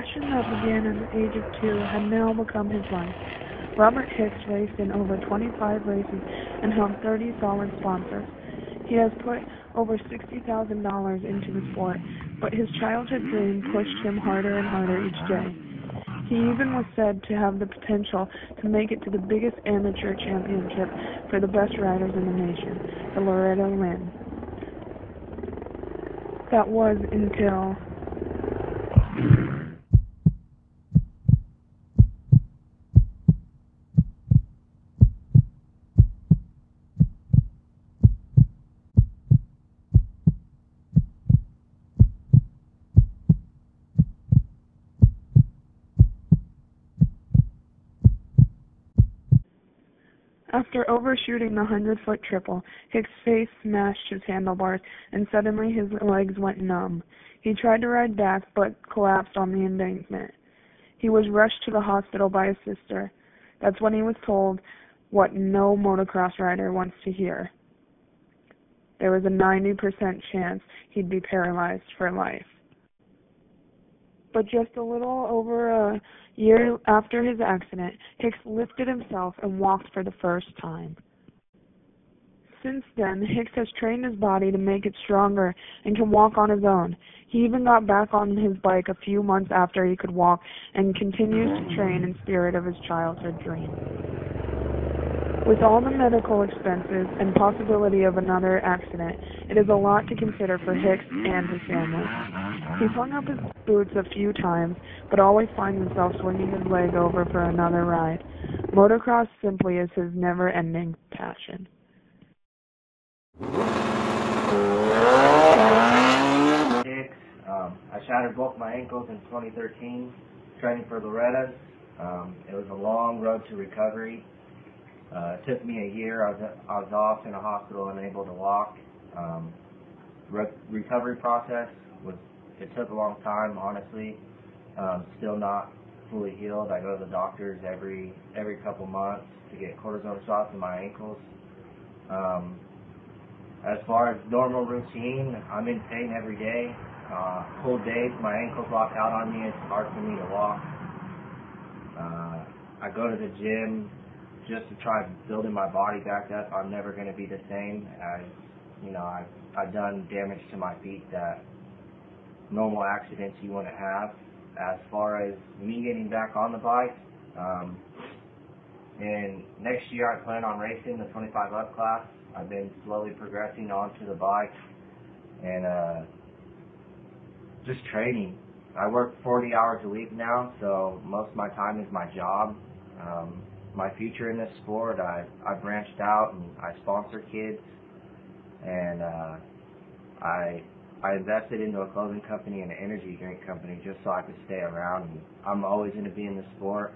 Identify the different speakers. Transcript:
Speaker 1: passion that began at the age of 2 had now become his life. Robert Hicks raced in over 25 races and held 30 solid sponsors. He has put over $60,000 into the sport, but his childhood dream pushed him harder and harder each day. He even was said to have the potential to make it to the biggest amateur championship for the best riders in the nation, the Loretta Lynn. That was until After overshooting the 100-foot triple, Hicks' face smashed his handlebars, and suddenly his legs went numb. He tried to ride back, but collapsed on the embankment. He was rushed to the hospital by his sister. That's when he was told what no motocross rider wants to hear. There was a 90% chance he'd be paralyzed for life. But just a little over a year after his accident, Hicks lifted himself and walked for the first time. Since then, Hicks has trained his body to make it stronger and can walk on his own. He even got back on his bike a few months after he could walk and continues to train in spirit of his childhood dream. With all the medical expenses and possibility of another accident, it is a lot to consider for Hicks and his family. He's hung up his boots a few times, but always finds himself swinging his leg over for another ride. Motocross simply is his never-ending passion.
Speaker 2: Hicks, I shattered both my ankles in 2013 training for Loretta's. It was a long road to recovery. It took me a year. I was off in a hospital and unable to walk. Recovery process it took a long time, honestly. Still not fully healed. I go to the doctors every couple months to get cortisone shots in my ankles. As far as normal routine, I'm in pain every day. Cold days, my ankles lock out on me. It's hard for me to walk. I go to the gym just to try building my body back up. I'm never going to be the same. I've done damage to my feet that normal accidents you wouldn't have. As far as me getting back on the bike, and next year I plan on racing the 25 up class. I've been slowly progressing onto the bike and just training. I work 40 hours a week now, so most of my time is my job. My future in this sport, I branched out and I sponsor kids, and I invested into a clothing company and an energy drink company just so I could stay around. And I'm always going to be in the sport.